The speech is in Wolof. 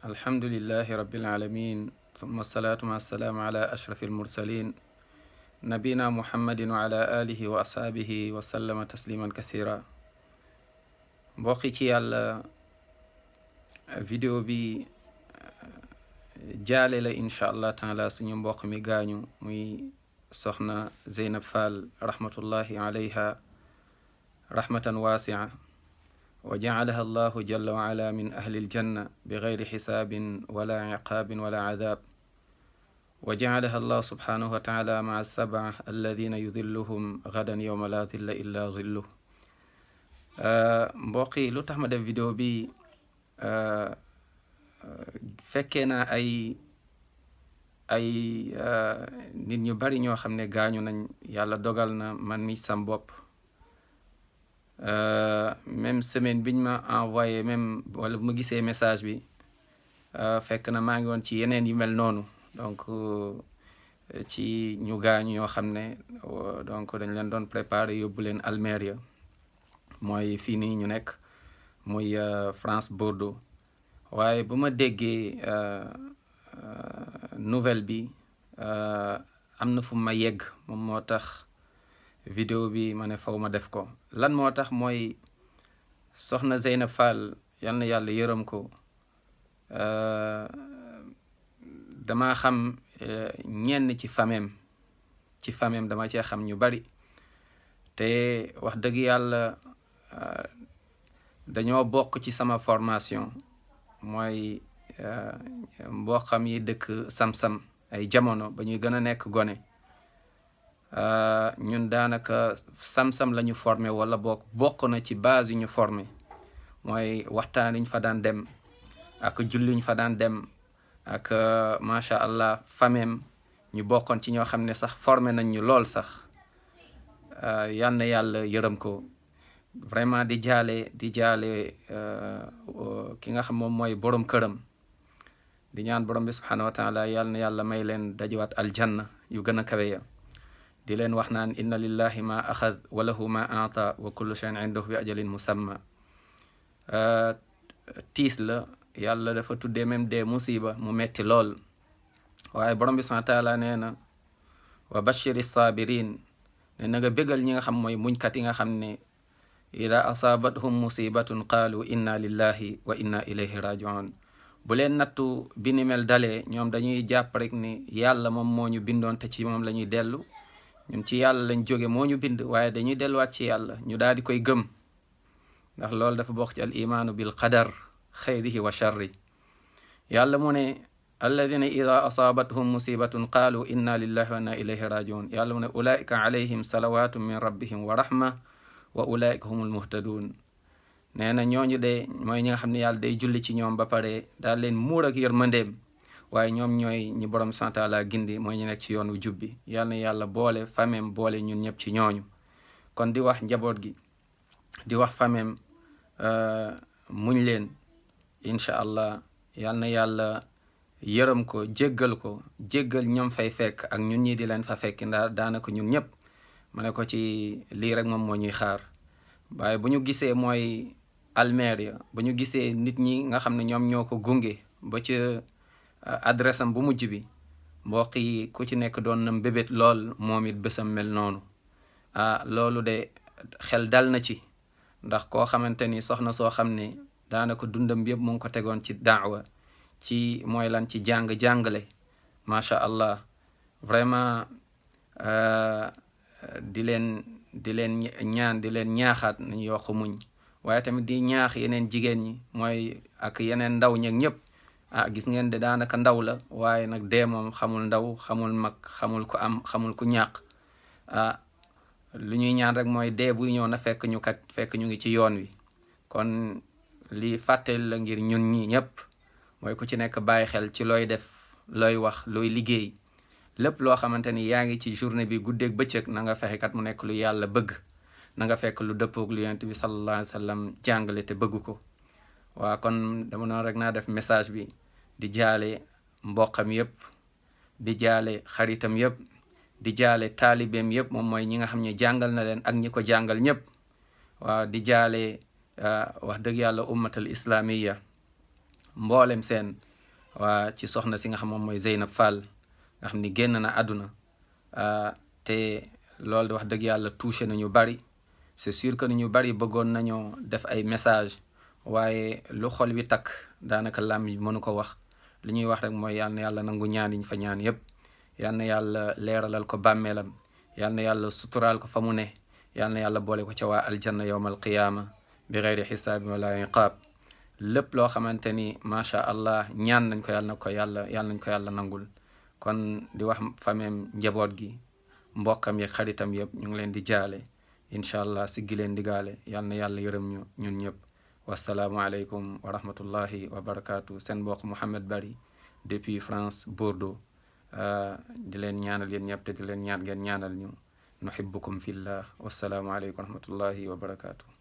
alhamdulillahi rabbil alamin summa salaatu ma assalaamu ala ashrafi almursalin nabina muhammadin wa ala alihi wa ashaabihi wa sallama tasliman kathira. mbokki ci yàlla, vidéo bi jaale la incha allah taala suñu mbokk mi gaañu muy soxna Zeynab Fall rahmatullahi alayha rahmatan waasi'a wa jacalaha allahu jalla wa ala min ahli aljanna bi gayri xisaabin wala ciqaabin wala cadaab wa jacalaha allah subhanahu wa taala maca sabca alladina yudilluhum gadan yowma la dilla illa zilluh. mbokk yi lu tax ma def vidéo bi fekkee naa ay nit ñu bari ñoo xam ne gaañu nañ. yàlla dogal na man mi sam bopp même semaine biñ ma envoyé même wala bu ma gisee message bi fekk na maa ngi woon ci yeneen yu mel noonu. donc ci ñu gaañu ñoo xam ne donc dañ leen doon préparer yóbbu leen Almeria, mooy fii nii ñu nekk muy France Bordeaux. waaye bu ma déggee nouvelle bi am na fu ma yegg, moom moo tax vidéo bi ma ne faw ma def ko. lan moo tax mooy soxna Zeynab Fall yal na yàlla yërëm ko. dama xam ñenn ci famem dama cee xam ñu bari, te wax dëgg yàlla dañoo bokk ci sama formation. mooy mboqam yi dëkk Sam-Sam ay jamono ba ñuy gën a nekk gone. ñun daanaka Sam-Sam la ñu formé wala bokk na ci base yi ñu formé. mooy waxtaan yi ñu fa daan dem ak julli ñu fa daan dem ak macha allah famem ñu bokkoon ci ñoo xam ne sax formé nañ ñu lool sax. yal na yàlla yërëm ko. vraiment di jaale ki nga xam moom mooy borom këram. di ñaan borom bi subhanahu wa taala yal na yàlla may leen dajewaat aljanna yu gën a kawe ya. di leen wax naan inna lillahi ma axad wa lahu ma aata wa kullu shay'in indahu bi ajalin musamma. tiis la, yàlla dafa tuddee même des musiba mu metti lool. waaye borom bi subhanahu wa taala nee na wa bashiri sabirin, ne na nga bégal ñi nga xam mooy muñkat yi nga xam ne ida asaabathum musibatun qaalu inna lillahi wa inna ilayhi rajiun. bu leen nattu bi ni mel dalee ñoom dañuy jàpp rek ni yàlla moom moo ñu bindoon te ci moom la ñuy dellu. ñun ci yàlla lañ jóge moo ñu bind, waaye dañuy delluwaat ci yàlla ñu daal di koy gëm, ndax loolu dafa bokk ci al imaanu bil qadar xayrihi wa sharri. yàlla mu ne alladina ida asaabathum musibatun qaalu inna lillahi wa inna ilayhi rajiun. yàlla mu ne ulaika alayhim salawatu min rabbihim wa rahma wa ulaika humul muhtadun. nee na ñooñu de mooy ñi nga xam ne yàlla day julli ci ñoom ba pare daal leen muur ak yërmandeem, waaye ñoom ñooy ñi borom subhanahu wa taala gindi, mooy ñu nekk ci yoon wu jubbi. yàlla na yàlla boole famem boole ñun ñëpp ci ñooñu. kon di wax njaboot gi, di wax famem muñ leen incha allah. yàlla na yàlla yërëm ko, jéggal ñoom fay fekk ak ñun ñi di leen fa fekk ndax daanaka ñun ñëpp ma ne ko ci lii rek moom moo ñuy xaar. waaye bu ñu gisee mooy Almeria, bu ñu gisee nit ñi nga xam ne ñoom ñoo ko gunge ba ci adresse am bu mujj bi, mbokk yi ku ci nekk doon na mbébét lool moom it bésam mel noonu. loolu de xel dal na ci, ndax koo xamante ni soxna soo xam ne daanaka dundam yëpp mu ngi ko tegoon ci daawa, ci mooy lan, ci jàngale macha allah. vraiment di leen ñaan, di leen ñaaxaat nañu yokk muñ. waaye tamit di ñaax yeneen jigéen ñi mooy ak yeneen ndaw ñeeg ñëpp. gis ngeen de daanaka ndaw la, waaye nag dee moom xamul ndaw, xamul mag, xamul ku am, xamul ku ñàkk. lu ñuy ñaan rek mooy dee buy ñëw na fekk ñu ngi ci yoon wi. kon lii fàttali la ngir ñun ñi ñëpp, mooy ku ci nekk bàyyi xel ci looy def, looy wax, looy liggéey. lépp loo xamante ni yaa ngi ci journée bi guddeeg bëccëg, na nga fexe kat mu nekk lu yàlla bëgg, na nga fekk lu dëppoog lu yonent bi sallallahu alayhi wa sallam jàngale te bëgg ko. waaw kon dama noonu rek naa def message bi di jaale mboqam yëpp, di jaale xaritam yëpp, di jaale taalibeem yëpp, moom mooy ñi nga xam ne jàngal na leen ak ñi ko jàngal ñëpp. waaw di jaale wax dëgg yàlla ummatal islamiya mboolem seen waa ci soxna si nga xam moom mooy Zeynab Fall nga xam ni génn na àdduna te loolu di wax dëgg yàlla touché na ñu bari. C'est sûr que ni ñu bari bëggoon nañoo def ay message waaye lu xol wi takk daanaka làmmiñ mënu ko wax. li ñuy wax rek mooy yal na yàlla nangu ñaan yiñ fa ñaan yépp, yal na yàlla leeralal ko bàmmeelam, yal na yàlla suturaal ko fa mu ne, yal na yàlla boole ko ca waa aljanna yowmal qiyaama bi geyri xisaabin wala iqaab. lépp loo xamante ni macha allah ñaan nañ ko yàlla nañ ko yàlla nangul. kon di wax fameem njaboot gi mbokkam yi xaritam yëpp ñu ngi leen di jaale, incha allah siggi leen digaale, yal na yàlla yërëm ñu ñun ñëpp. wassalaamu aleykum wa rahmatullahi wa barakaatu. seen mbokk Mouhamed Bari depuis France Bordeaux di leen ñaanal yéen ñëpp te di leen ñaan ngeen ñaanal ñu. nuhibbukum fillah. wassalaamu aleykum wa rahmatullahi wa barakaatu.